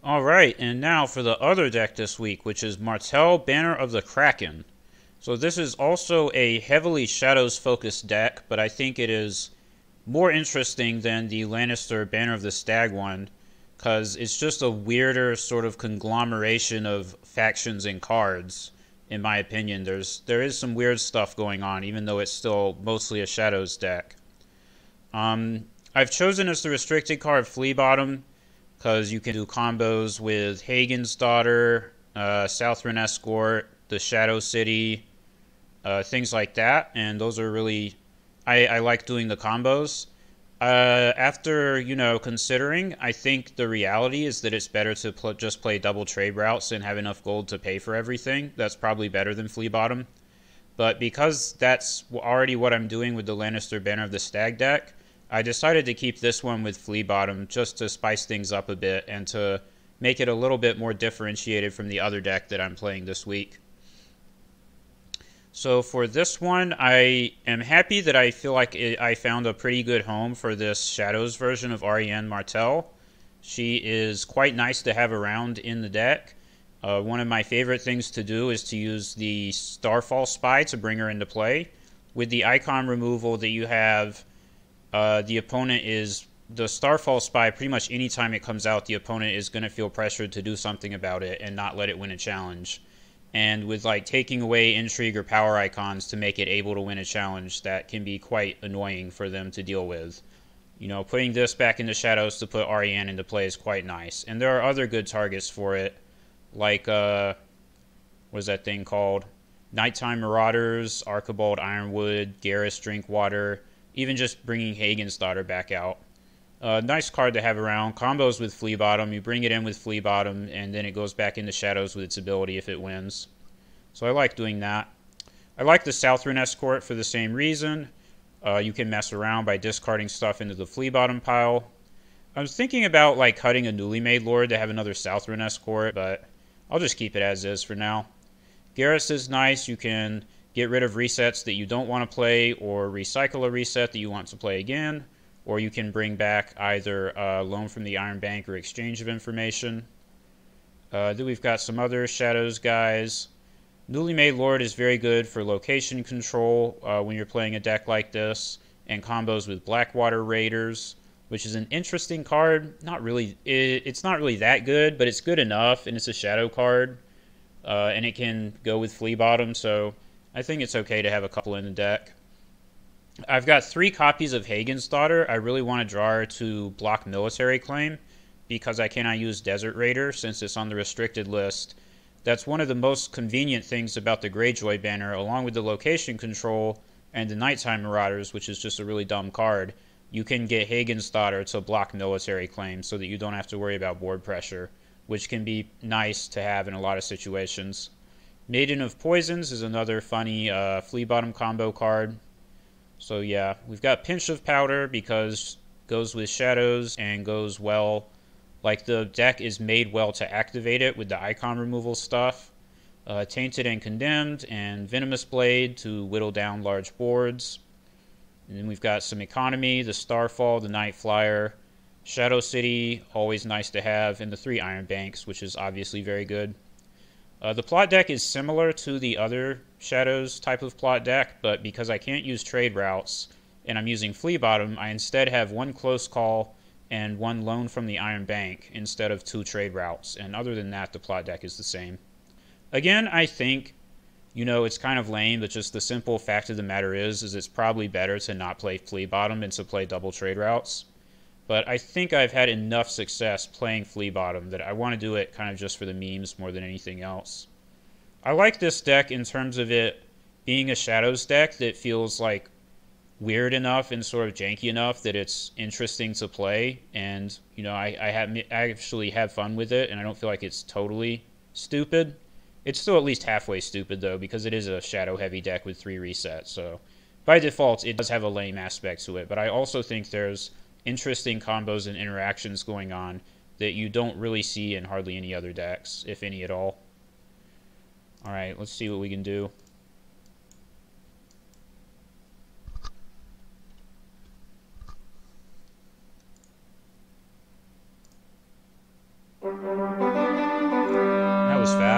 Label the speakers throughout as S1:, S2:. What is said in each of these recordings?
S1: Alright, and now for the other deck this week, which is Martell, Banner of the Kraken. So this is also a heavily Shadows focused deck, but I think it is more interesting than the Lannister Banner of the Stag one, because it's just a weirder sort of conglomeration of factions and cards. In my opinion, there is some weird stuff going on, even though it's still mostly a Shadows deck. I've chosen as the restricted card Flea Bottom, because you can do combos with Hagen's Daughter, Southern Escort, the Shadow City, things like that, and those are really, I like doing the combos. After, considering, I think the reality is that it's better to just play double trade routes and have enough gold to pay for everything. That's probably better than Flea Bottom. But because that's already what I'm doing with the Lannister Banner of the Stag deck, I decided to keep this one with Flea Bottom just to spice things up a bit and to make it a little bit more differentiated from the other deck that I'm playing this week. So for this one, I am happy that I feel like I found a pretty good home for this Shadows version of Ariane Martell. She is quite nice to have around in the deck. One of my favorite things to do is to use the Starfall Spy to bring her into play. With the icon removal that you have, the opponent is... The Starfall Spy, pretty much anytime it comes out, the opponent is going to feel pressured to do something about it and not let it win a challenge. And with like taking away intrigue or power icons to make it able to win a challenge, that can be quite annoying for them to deal with. Putting this back into Shadows to put Ariane into play is quite nice. And there are other good targets for it, like, what's that thing called? Nighttime Marauders, Archibald Ironwood, Garrus Drinkwater, even just bringing Hagen's Daughter back out. Nice card to have around. Combos with Flea Bottom. You bring it in with Flea Bottom, and then it goes back into Shadows with its ability if it wins. So I like doing that. I like the Southern Escort for the same reason. You can mess around by discarding stuff into the Flea Bottom pile. I was thinking about like cutting a newly made Lord to have another Southern Escort, but I'll just keep it as is for now. Garrus is nice. You can get rid of resets that you don't want to play, or recycle a reset that you want to play again. Or you can bring back either Loan from the Iron Bank or Exchange of Information. Then we've got some other Shadows guys. Newly Made Lord is very good for location control when you're playing a deck like this, and combos with Blackwater Raiders, which is an interesting card. It's not really that good, but it's good enough, and it's a shadow card, and it can go with Flea Bottom, so I think it's okay to have a couple in the deck. I've got 3 copies of Hagen's Daughter. I really want to draw her to block Military Claim because I cannot use Desert Raider since it's on the restricted list. That's one of the most convenient things about the Greyjoy banner, along with the location control and the Nighttime Marauders, which is just a really dumb card. You can get Hagen's Daughter to block Military Claim so that you don't have to worry about board pressure, which can be nice to have in a lot of situations. Maiden of Poisons is another funny Flea Bottom combo card. So yeah, we've got Pinch of Powder because goes with Shadows and goes well. Like the deck is made well to activate it with the icon removal stuff. Tainted and Condemned and Venomous Blade to whittle down large boards. And then we've got some economy, the Starfall, the Night Flyer, Shadow City, always nice to have, and the 3 Iron Banks, which is obviously very good. The plot deck is similar to the other Shadows type of plot deck, but because I can't use trade routes and I'm using Flea Bottom, I instead have 1 Close Call and 1 Loan from the Iron Bank instead of 2 trade routes. And other than that, the plot deck is the same. Again, I think, it's kind of lame, but just the simple fact of the matter is it's probably better to not play Flea Bottom and to play double trade routes. But I think I've had enough success playing Flea Bottom that I want to do it kind of just for the memes more than anything else. I like this deck in terms of it being a Shadows deck that feels like weird enough and sort of janky enough that it's interesting to play. And, I actually have fun with it, and I don't feel like it's totally stupid. It's still at least halfway stupid, though, because it is a shadow-heavy deck with 3 resets. So by default, it does have a lame aspect to it. But I also think there's interesting combos and interactions going on that you don't really see in hardly any other decks, if any at all. Alright, let's see what we can do.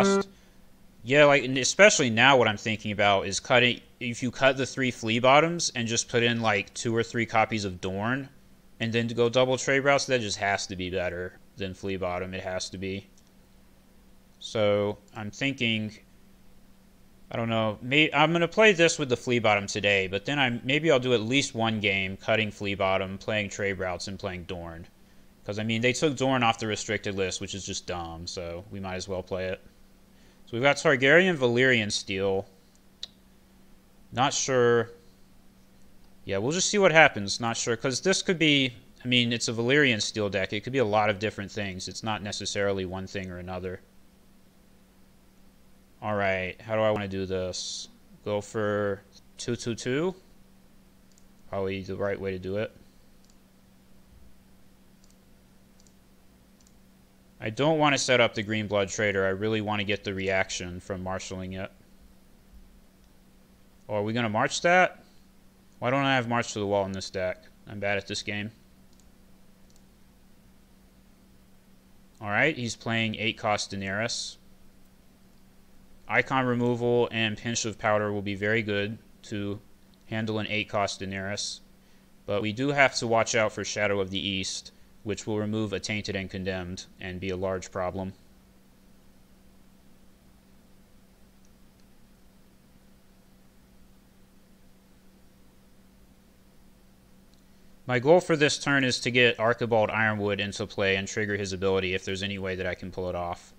S1: fast. Yeah, like, and especially now what I'm thinking about is cutting, if you cut the 3 flea bottoms and just put in like 2 or 3 copies of Dorn and then to go double trade routes, that just has to be better than flea bottom. It has to be. So I'm thinking, I don't know, I'm going to play this with the flea bottom today, but then maybe I'll do at least one game cutting flea bottom, playing trade routes, and playing Dorn. Because, I mean, they took Dorn off the restricted list, which is just dumb, so we might as well play it. So we've got Targaryen, Valyrian Steel. Not sure. Yeah, we'll just see what happens. Not sure, because this could be, I mean, it's a Valyrian Steel deck. It could be a lot of different things. It's not necessarily one thing or another. Alright, how do I want to do this? Go for 2/2/2? Probably the right way to do it. I don't want to set up the Green Blood Trader. I really want to get the reaction from marshalling it. Oh, are we going to march that? Why don't I have March to the Wall in this deck? I'm bad at this game. Alright, he's playing 8-cost Daenerys. Icon removal and Pinch of Powder will be very good to handle an 8-cost Daenerys. But we do have to watch out for Shadow of the East, which will remove a Tainted and Condemned and be a large problem. My goal for this turn is to get Archibald Ironwood into play and trigger his ability if there's any way that I can pull it off.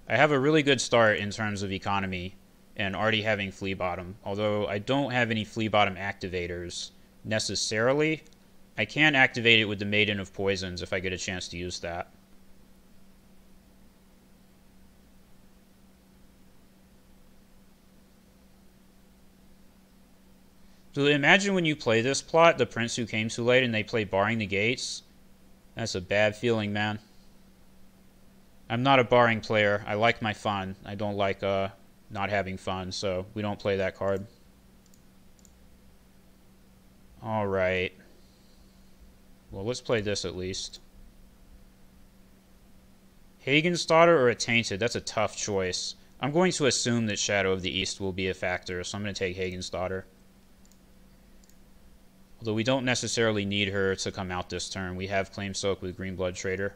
S1: I have a really good start in terms of economy and already having Flea Bottom. Although I don't have any Flea Bottom activators necessarily, I can activate it with the Maiden of Poisons if I get a chance to use that. So imagine when you play this plot, the Prince Who Came Too Late, and they play Barring the Gates. That's a bad feeling, man. I'm not a barring player. I like my fun. I don't like not having fun, so we don't play that card. Alright. Well, let's play this at least. Hagen's Daughter or a Tainted? That's a tough choice. I'm going to assume that Shadow of the East will be a factor, so I'm going to take Hagen's Daughter. Although we don't necessarily need her to come out this turn. We have Claim Soak with Green Blood Trader.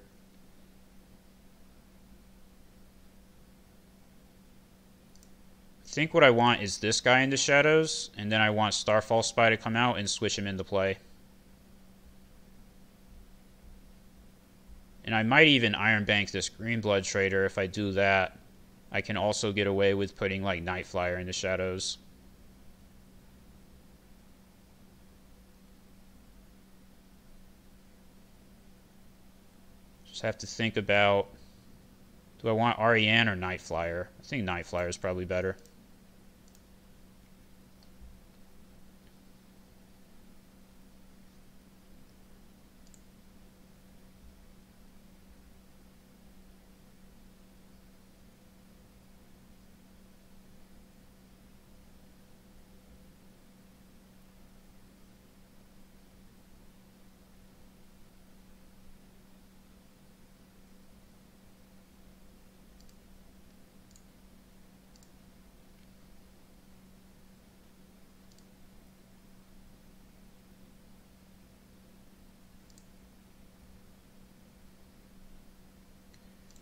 S1: I think what I want is this guy into Shadows, and then I want Starfall Spy to come out and switch him into play. And I might even Iron Bank this Green Blood Trader. If I do that, I can also get away with putting like Night Flyer into Shadows. Just have to think about, do I want Ariane or Night Flyer? I think Night Flyer is probably better.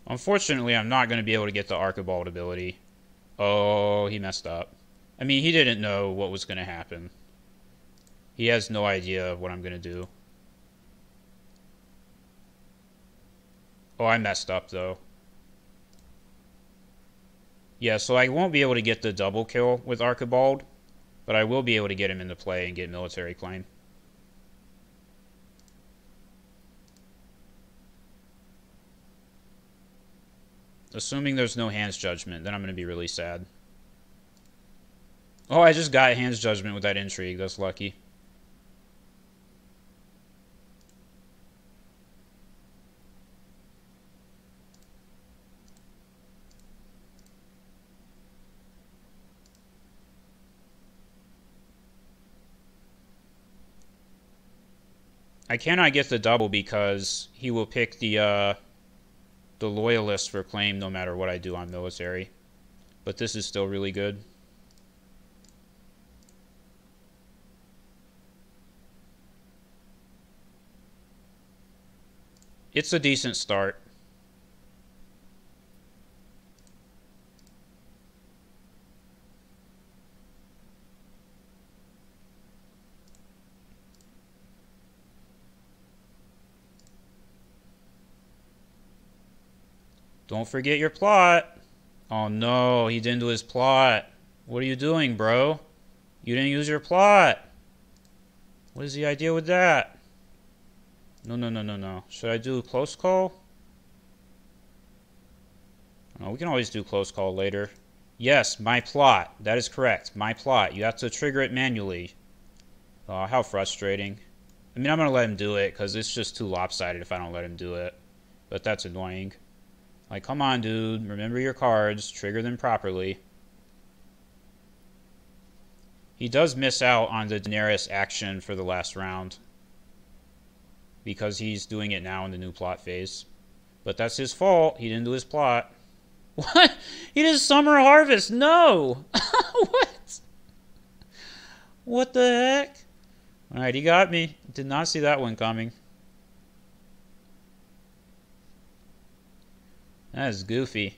S1: Unfortunately, I'm not going to be able to get the Archibald ability. Oh, he messed up. I mean, he didn't know what was going to happen. He has no idea what I'm going to do. Oh, I messed up, though. Yeah, so I won't be able to get the double kill with Archibald, but I will be able to get him into play and get military claim. Assuming there's no Hand's Judgment, then I'm going to be really sad. Oh, I just got Hand's Judgment with that Intrigue. That's lucky. I cannot get the double because he will pick the the loyalists for claim no matter what I do on military. But this is still really good. It's a decent start. Don't forget your plot. Oh no, he didn't do his plot. What are you doing, bro? You didn't use your plot. What is the idea with that? No, no, no, no, no. Should I do close call? Oh, we can always do close call later. Yes, my plot. That is correct. My plot. You have to trigger it manually. Oh, how frustrating. I mean, I'm going to let him do it because it's just too lopsided if I don't let him do it. But that's annoying. Like, come on, dude. Remember your cards. Trigger them properly. He does miss out on the Daenerys action for the last round. Because he's doing it now in the new plot phase. But that's his fault. He didn't do his plot. What? He did Summer Harvest. No. What? What the heck? Alright, he got me. Did not see that one coming. That is goofy.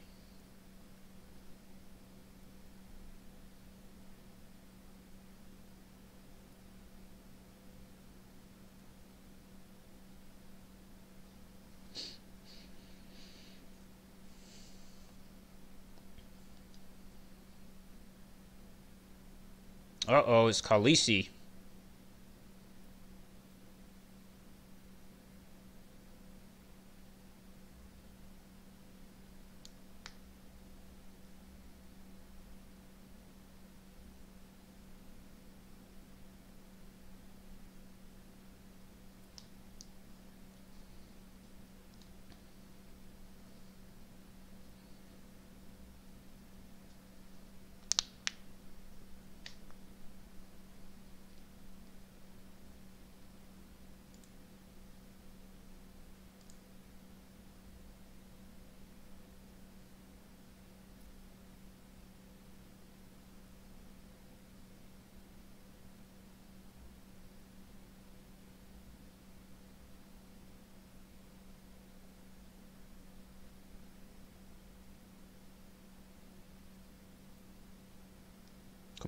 S1: Uh-oh, it's Khaleesi.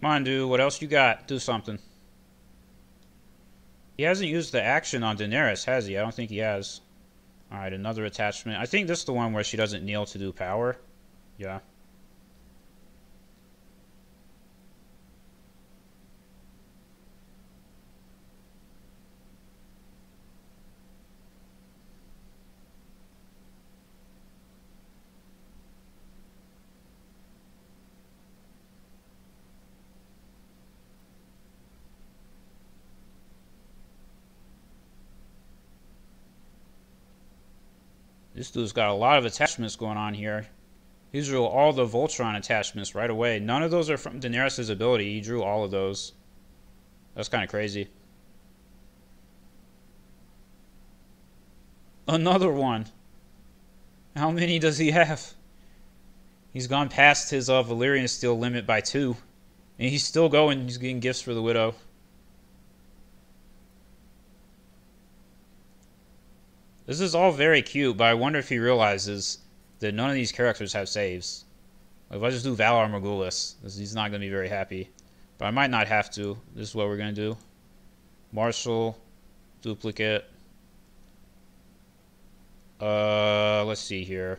S1: Come on, dude. What else you got? Do something. He hasn't used the action on Daenerys, has he? I don't think he has. Alright, another attachment. I think this is the one where she doesn't kneel to do power. Yeah. This dude's got a lot of attachments going on here. He drew all the Voltron attachments right away. None of those are from Daenerys' ability. He drew all of those. That's kind of crazy. Another one. How many does he have? He's gone past his Valyrian Steel limit by 2. And he's still going. He's getting gifts for the Widow. This is all very cute, but I wonder if he realizes that none of these characters have saves. Like if I just do Valar Morghulis, he's not going to be very happy. But I might not have to. This is what we're going to do. Marshal, duplicate. Let's see here.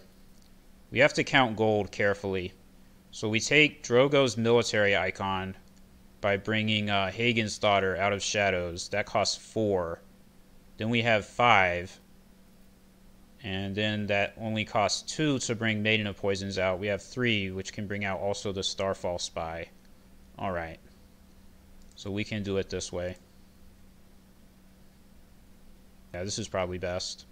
S1: We have to count gold carefully. So we take Drogo's military icon by bringing Hagen's daughter out of shadows. That costs 4. Then we have 5. And then that only costs 2 to bring Maiden of Poisons out. We have 3, which can bring out also the Starfall Spy. Alright. So we can do it this way. Yeah, this is probably best.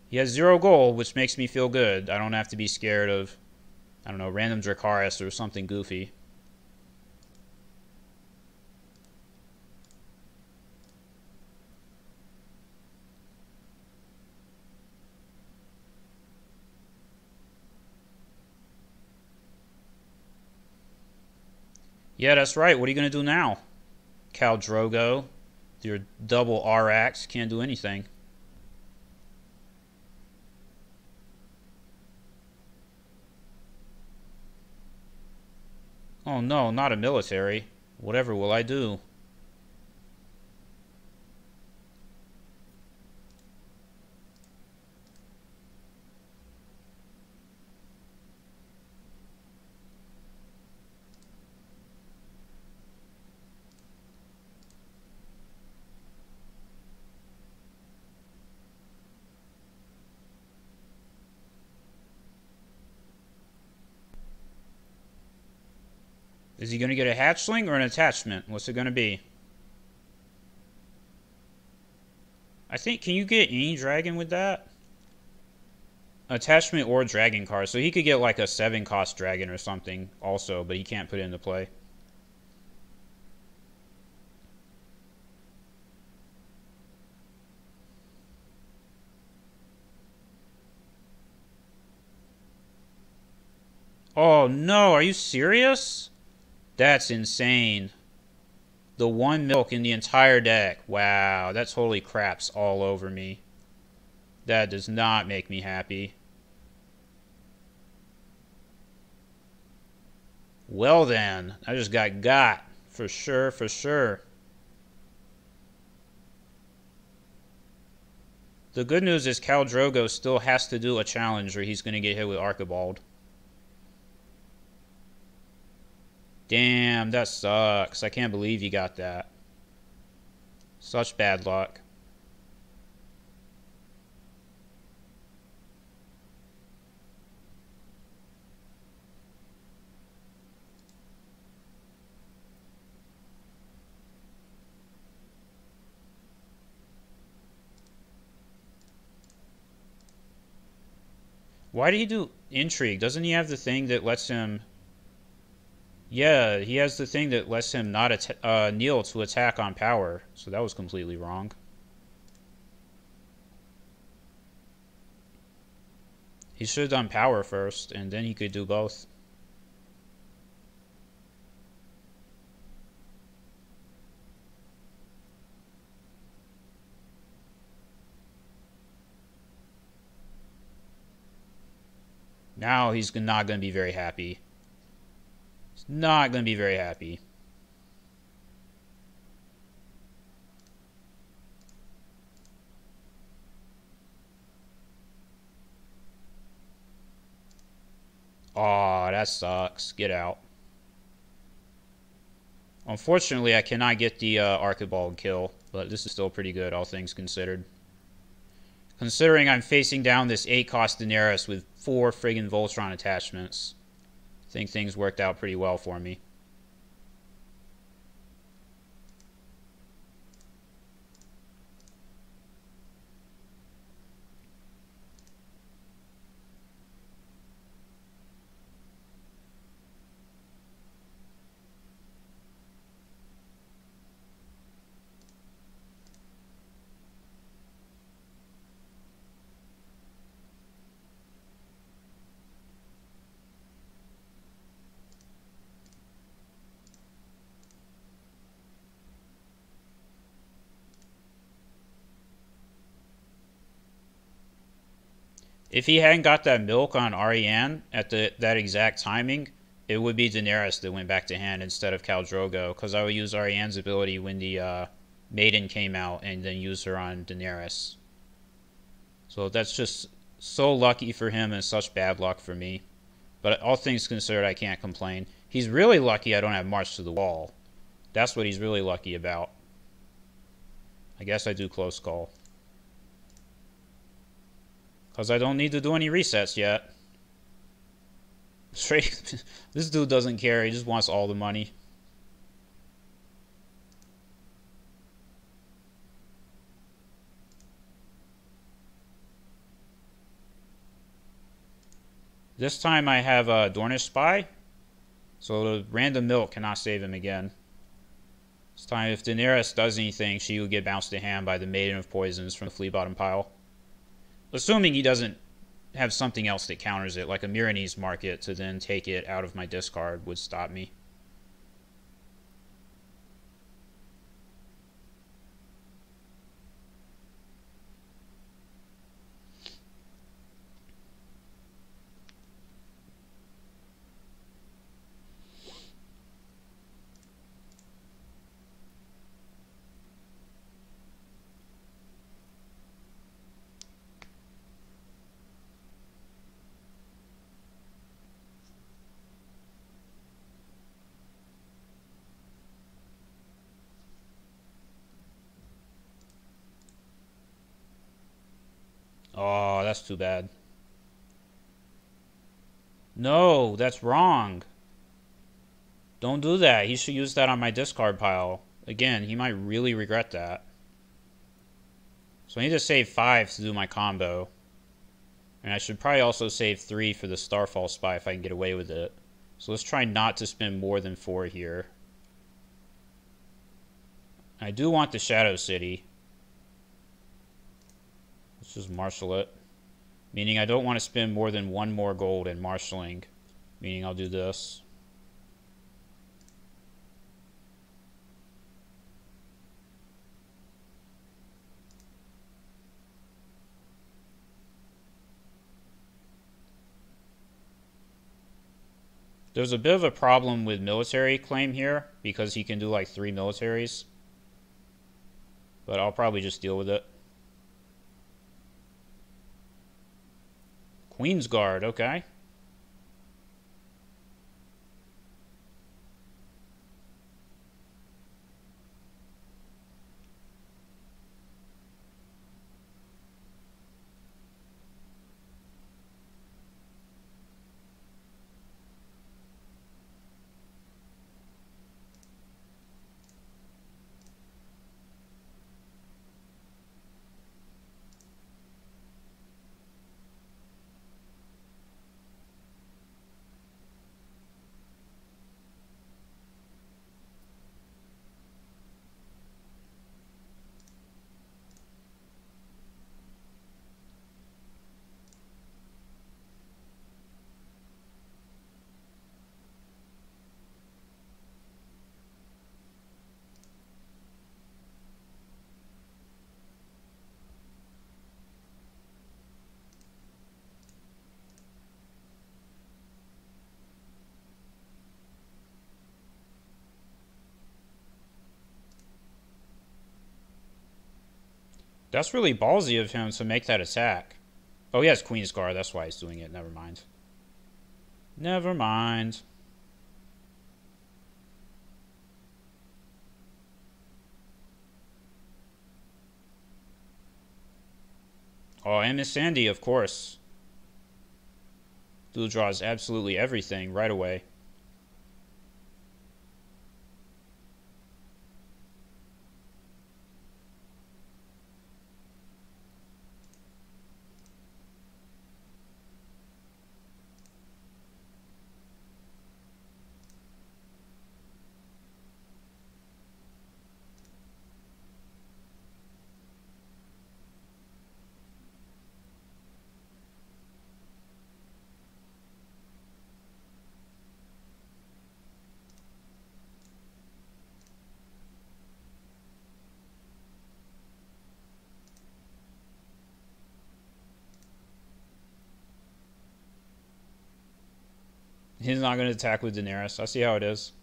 S1: He has 0 gold, which makes me feel good. I don't have to be scared of, I don't know, random Dracarys or something goofy. Yeah, that's right. What are you going to do now? Khal Drogo, your double R-Axe, can't do anything. Oh no, not a military. Whatever will I do? Is he going to get a hatchling or an attachment? What's it going to be? I think, can you get any dragon with that? Attachment or dragon card. So he could get like a 7-cost dragon or something also, but he can't put it into play. Oh no, are you serious? That's insane. The one milk in the entire deck. Wow, that totally craps all over me. That does not make me happy. Well then, I just got. For sure, for sure. The good news is Khal Drogo still has to do a challenge or he's going to get hit with Archibald. Damn, that sucks. I can't believe you got that. Such bad luck. Why did he do intrigue? Doesn't he have the thing that lets him... Yeah, he has the thing that lets him not kneel to attack on power. So that was completely wrong. He should have done power first, and then he could do both. Now he's not going to be very happy. He's not going to be very happy. Aw, that sucks. Get out. Unfortunately, I cannot get the Archibald kill, but this is still pretty good, all things considered. Considering I'm facing down this 8-cost Daenerys with 4 friggin' Voltron attachments, I think things worked out pretty well for me. If he hadn't got that milk on Arianne at that exact timing, it would be Daenerys that went back to hand instead of Khal Drogo, because I would use Arianne's ability when the Maiden came out and then use her on Daenerys. So that's just so lucky for him and such bad luck for me. But all things considered, I can't complain. He's really lucky I don't have March to the Wall. That's what he's really lucky about. I guess I do close call. Because I don't need to do any resets yet. Straight, this dude doesn't care. He just wants all the money. This time I have a Dornish Spy. So the random milk cannot save him again. This time if Daenerys does anything, she will get bounced to hand by the Maiden of Poisons from the Flea Bottom pile. Assuming he doesn't have something else that counters it, like a Myronese Market to then take it out of my discard would stop me. Oh, that's too bad. No, that's wrong. Don't do that. He should use that on my discard pile. Again, he might really regret that. So I need to save 5 to do my combo. And I should probably also save 3 for the Starfall Spy if I can get away with it. So let's try not to spend more than 4 here. I do want the Shadow City. Let's just marshal it. Meaning I don't want to spend more than 1 more gold in marshaling. Meaning I'll do this. There's a bit of a problem with military claim here because he can do like 3 militaries. But I'll probably just deal with it. Queen's Guard, okay. That's really ballsy of him to make that attack. Oh, he has Queen's Guard. That's why he's doing it. Never mind. Never mind. Oh, and Miss Sandy, of course. Dual draws absolutely everything right away. He's not going to attack with Daenerys. I see how it is.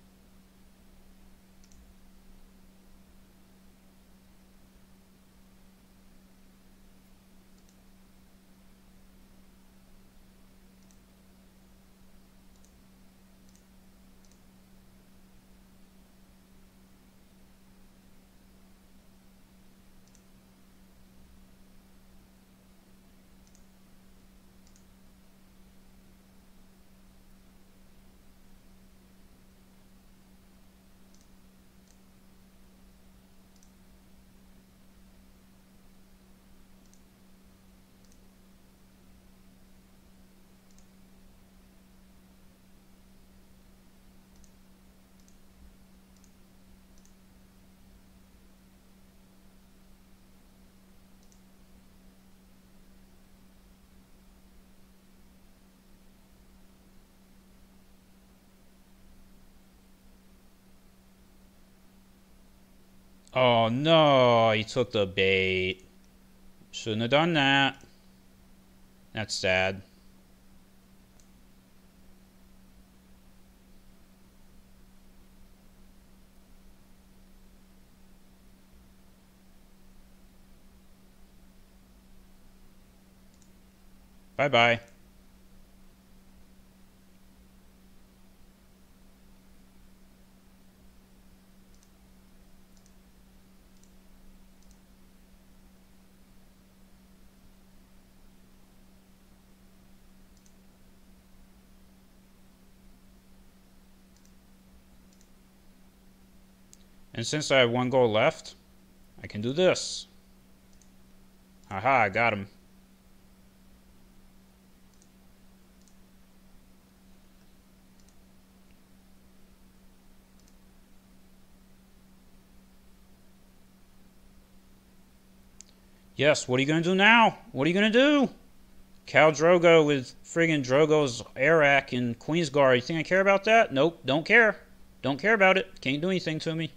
S1: Oh no, he took the bait. Shouldn't have done that. That's sad. Bye-bye. And since I have 1 gold left, I can do this. Haha, I got him. Yes, what are you gonna do now? What are you gonna do? Khal Drogo with friggin' Drogo's Arak and Queensguard. You think I care about that? Nope, don't care. Don't care about it. Can't do anything to me.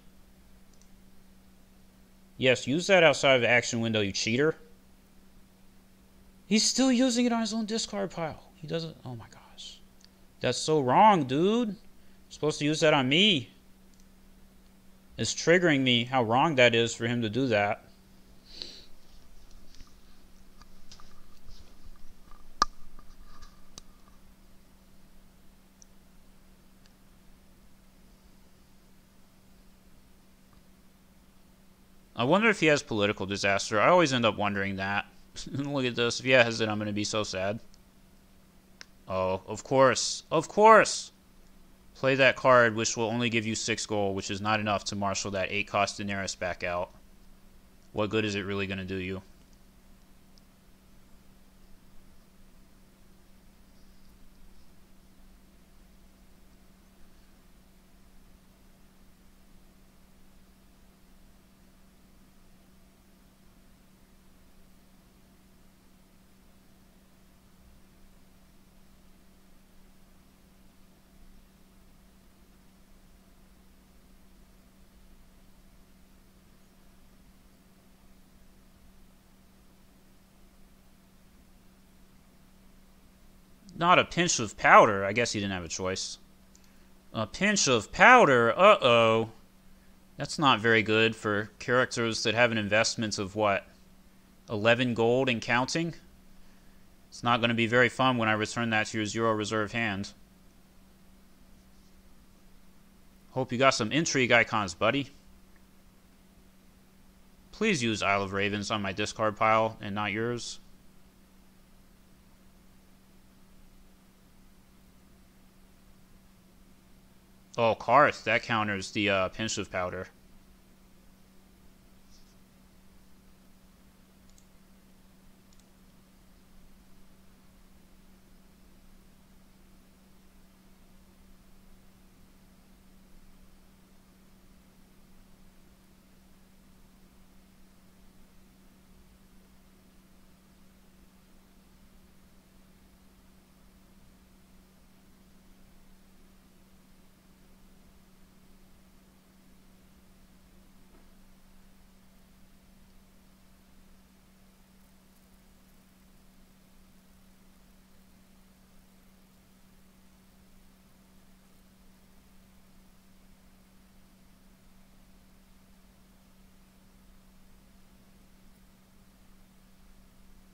S1: Yes, use that outside of the action window, you cheater. He's still using it on his own discard pile. He doesn't. Oh my gosh. That's so wrong, dude. You're supposed to use that on me. It's triggering me how wrong that is for him to do that. I wonder if he has political disaster. I always end up wondering that. Look at this. If he has it, I'm going to be so sad. Oh, of course. Of course! Play that card, which will only give you 6 gold, which is not enough to marshal that 8-cost Daenerys back out. What good is it really going to do you? Not a pinch of powder. I guess he didn't have a choice. A pinch of powder? Uh-oh. That's not very good for characters that have an investment of, what, 11 gold and counting? It's not going to be very fun when I return that to your 0 reserve hand. Hope you got some intrigue icons, buddy. Please use Isle of Ravens on my discard pile and not yours. Oh, Karth, that counters the pinch of powder.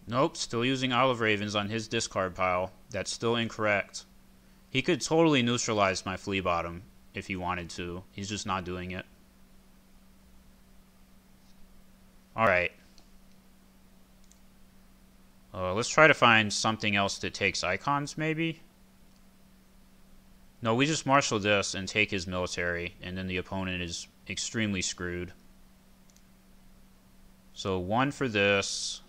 S1: Nope, still using Isle of Ravens on his discard pile. That's still incorrect. He could totally neutralize my Flea Bottom if he wanted to. He's just not doing it. Alright. Let's try to find something else that takes icons, maybe? No, we just marshal this and take his military, and then the opponent is extremely screwed. So 1 for this,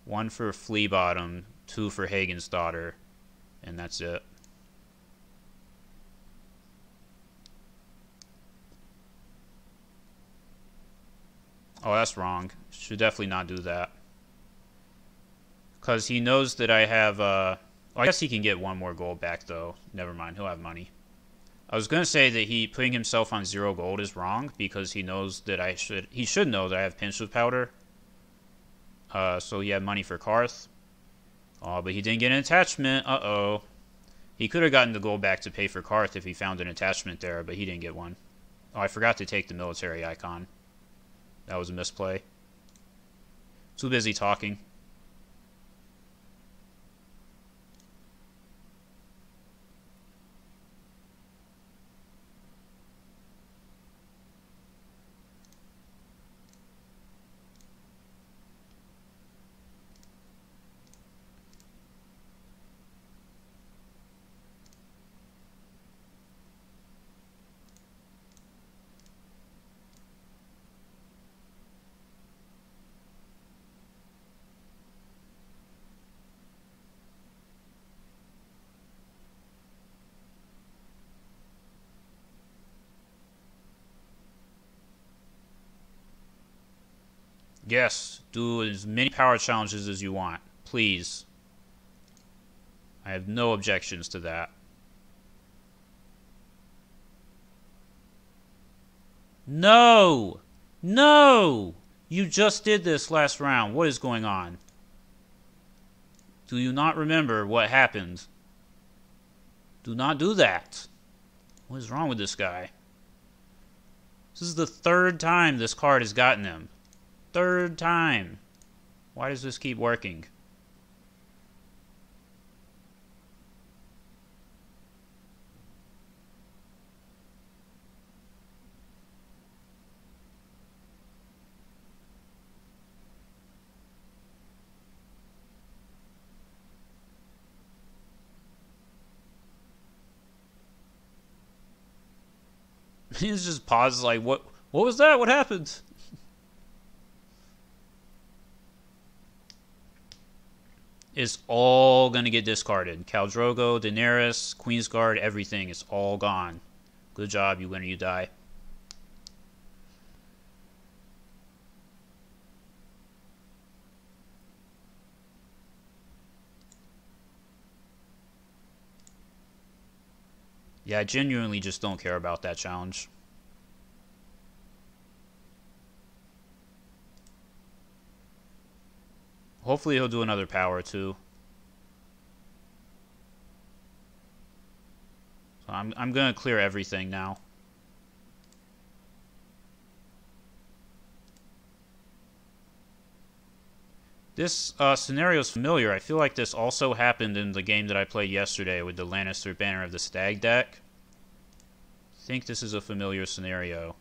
S1: 1 for Flea Bottom, 2 for Hagen's Daughter, and that's it. Oh, that's wrong. Should definitely not do that. Because he knows that I have, I guess he can get 1 more gold back, though. Never mind, he'll have money. I was going to say that he putting himself on 0 gold is wrong, because he knows that he should know that I have Pinch of Powder. So he had money for Karth. Oh, but he didn't get an attachment. Uh-oh. He could have gotten the gold back to pay for Karth if he found an attachment there, but he didn't get one. Oh, I forgot to take the military icon. That was a misplay. Too busy talking. Yes, do as many power challenges as you want. Please. I have no objections to that. No! No! You just did this last round. What is going on? Do you not remember what happened? Do not do that. What is wrong with this guy? This is the third time this card has gotten him. Third time. Why does this keep working? He's just pauses like, what was that? What happened? It's all gonna get discarded. Khal Drogo, Daenerys, Queensguard, everything is all gone. Good job, you win or you die. Yeah, I genuinely just don't care about that challenge. Hopefully he'll do another power too. So I'm gonna clear everything now. This scenario is familiar. I feel like this also happened in the game that I played yesterday with the Lannister Banner of the Stag deck. I think this is a familiar scenario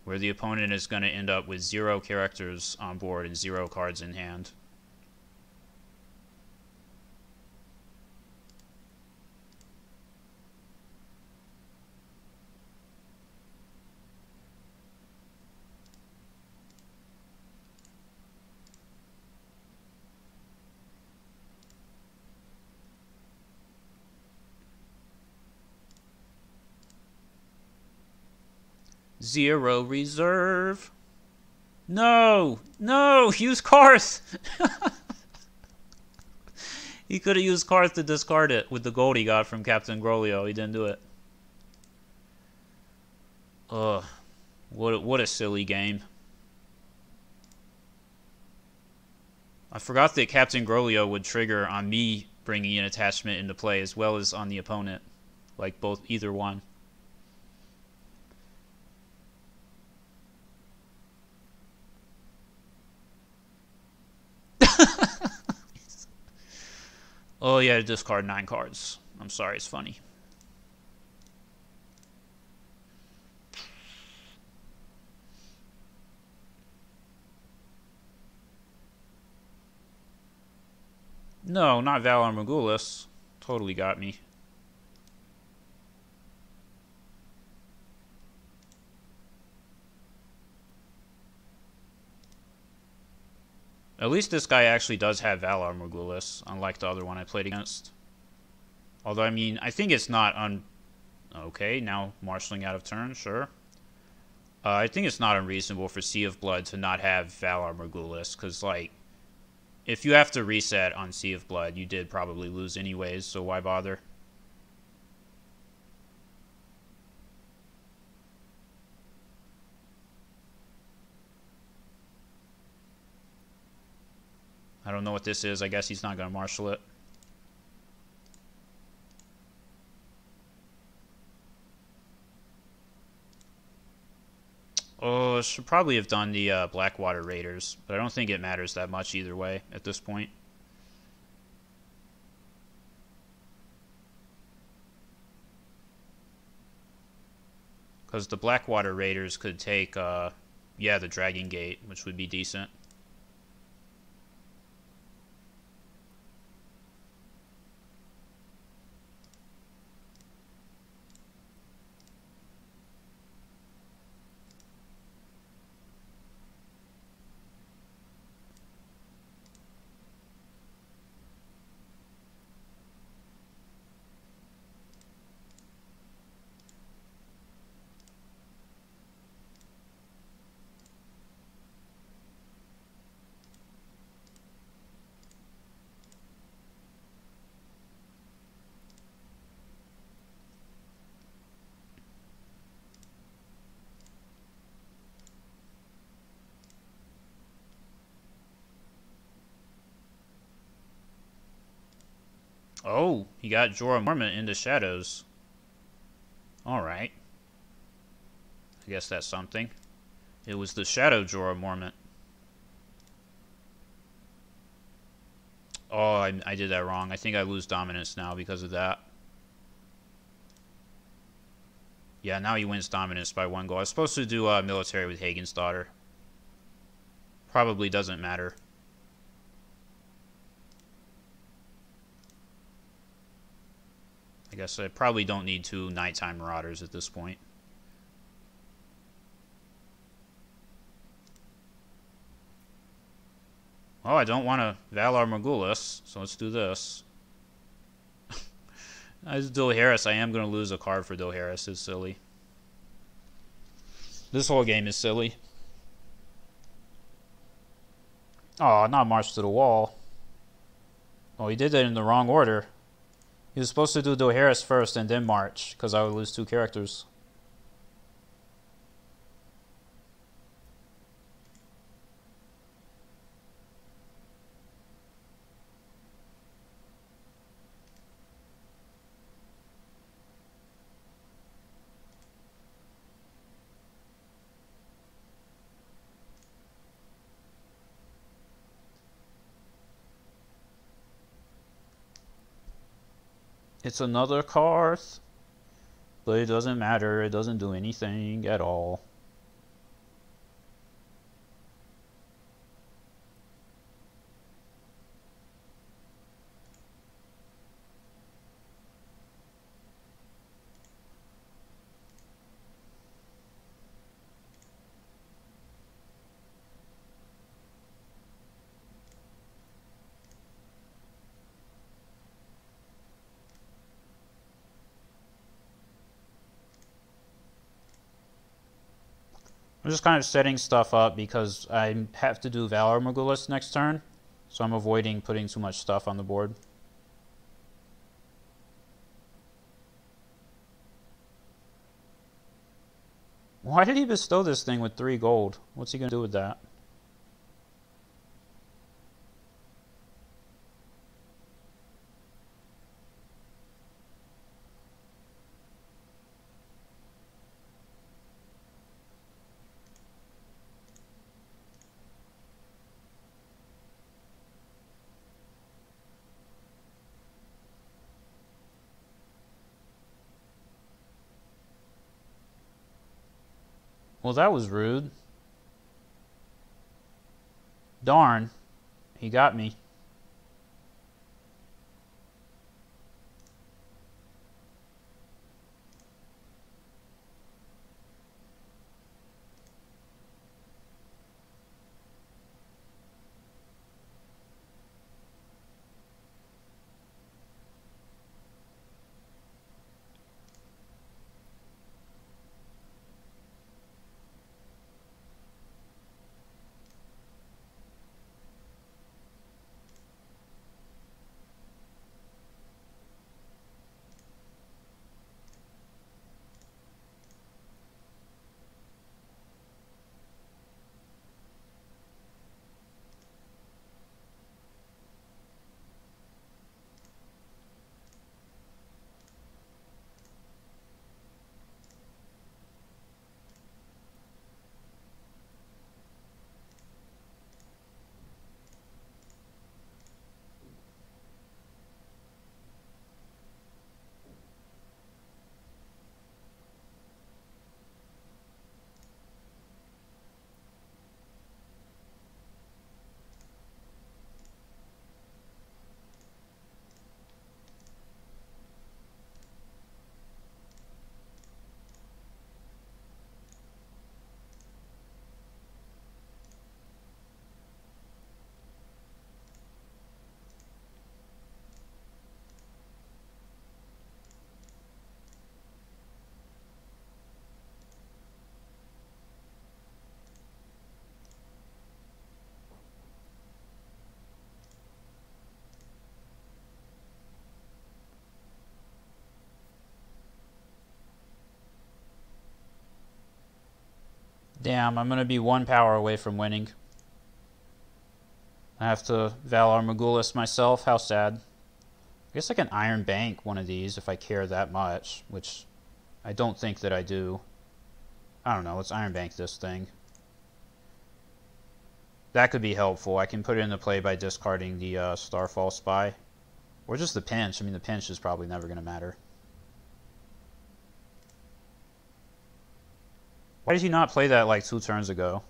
S1: where the opponent is going to end up with 0 characters on board and 0 cards in hand. Zero reserve. No! No! Use Karth! He could have used Karth to discard it with the gold he got from Captain Grolio. He didn't do it. Ugh. What a silly game. I forgot that Captain Grolio would trigger on me bringing an attachment into play as well as on the opponent. Like either one. Oh yeah, discard 9 cards. I'm sorry, it's funny. No, not Valar Morghulis. Totally got me. At least this guy actually does have Valar Morghulis, unlike the other one I played against. Although, I mean, I think it's not Okay, now marshalling out of turn, sure. I think it's not unreasonable for Sea of Blood to not have Valar Morghulis, because, like, if you have to reset on Sea of Blood, you did probably lose anyways, so why bother? I don't know what this is. I guess he's not going to marshal it. Oh, I should probably have done the Blackwater Raiders, but I don't think it matters that much either way at this point. Because the Blackwater Raiders could take, yeah, the Dragon Gate, which would be decent. Oh, he got Jorah Mormont into shadows. Alright. I guess that's something. It was the Shadow Jorah Mormont. Oh, I did that wrong. I think I lose dominance now because of that. Yeah, now he wins dominance by 1 goal. I was supposed to do military with Hagen's daughter. Probably doesn't matter. I guess I probably don't need 2 nighttime marauders at this point. Oh, I don't want to Valar Morghulis, so let's do this. As Dohaeris, I am going to lose a card for Dohaeris. It's silly. This whole game is silly. Oh, not March to the Wall. Oh, he did it in the wrong order. He was supposed to do Dohaeris first and then March, because I would lose 2 characters. It's another Karth, but it doesn't matter. It doesn't do anything at all. I'm just kind of setting stuff up because I have to do Valar Morghulis next turn, so I'm avoiding putting too much stuff on the board. Why did he bestow this thing with 3 gold? What's he going to do with that? Well, that was rude. Darn. He got me. Damn, I'm going to be 1 power away from winning. I have to Valar Morghulis myself. How sad. I guess I can Iron Bank one of these if I care that much, which I don't think that I do. I don't know, let's Iron Bank this thing. That could be helpful. I can put it into play by discarding the Starfall Spy. Or just the pinch. I mean, the pinch is probably never going to matter. Why did he not play that like 2 turns ago?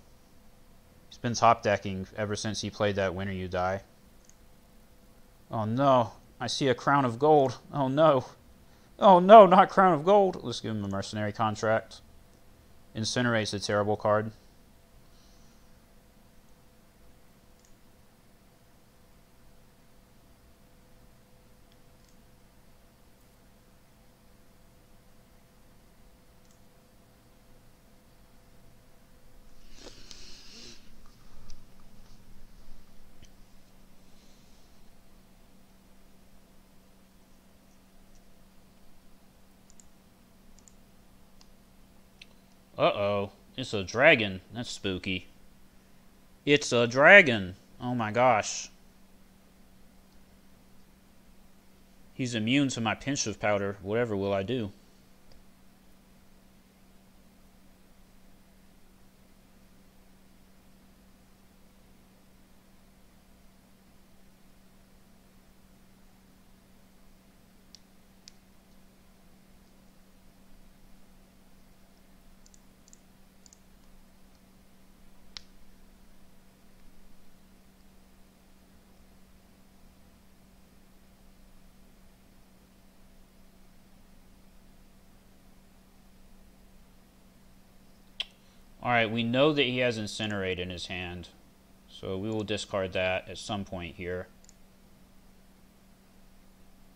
S1: He's been top decking ever since he played that Winner You Die. Oh no, I see a Crown of Gold. Oh no. Oh no, not Crown of Gold. Let's give him a Mercenary Contract. Incinerate's a terrible card. Uh-oh. It's a dragon. That's spooky. It's a dragon. Oh my gosh. He's immune to my pinch of powder. Whatever will I do? Alright, we know that he has Incinerate in his hand. So we will discard that at some point here.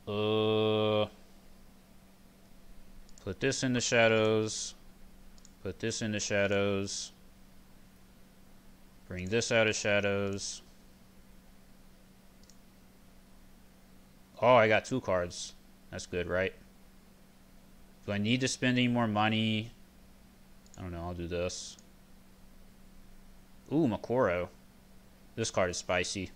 S1: Put this in the shadows. Put this in the shadows. Bring this out of shadows. Oh, I got 2 cards. That's good, right? Do I need to spend any more money? I don't know, I'll do this. Ooh, Makoro. This card is spicy.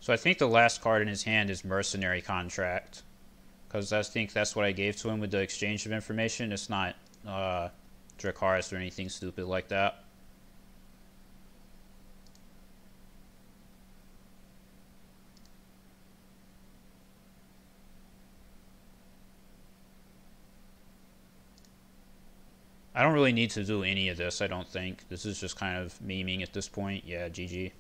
S1: So I think the last card in his hand is Mercenary Contract. Because I think that's what I gave to him with the exchange of information. It's not Dracarys or anything stupid like that. I don't really need to do any of this, I don't think. This is just kind of memeing at this point. Yeah, GG.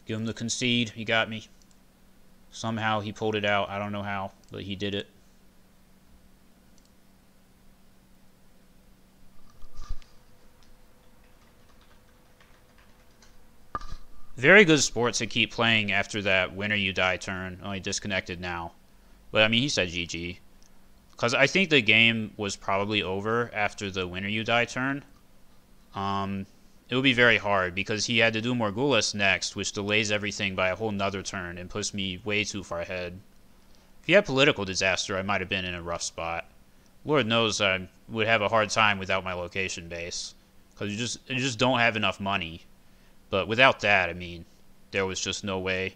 S1: Give him the concede. He got me. Somehow he pulled it out. I don't know how, but he did it. Very good sport to keep playing after that Winner You Die turn. Only disconnected now. But, I mean, he said GG. Because I think the game was probably over after the Winner You Die turn. It would be very hard because he had to do Morgulus next, which delays everything by a whole nother turn and puts me way too far ahead. If he had Political Disaster, I might have been in a rough spot. Lord knows I would have a hard time without my location base. Because you just don't have enough money. But without that, I mean, there was just no way.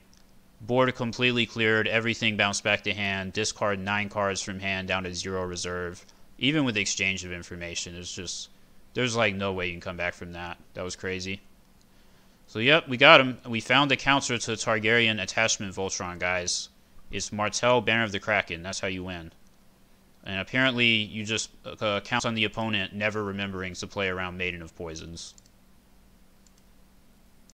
S1: Board completely cleared, everything bounced back to hand, discard 9 cards from hand down to 0 reserve. Even with the exchange of information, it's just... There's like no way you can come back from that. That was crazy. So yep, we got him. We found the counter to Targaryen Attachment Voltron, guys. It's Martell, Banner of the Kraken. That's how you win. And apparently you just count on the opponent never remembering to play around Maiden of Poisons.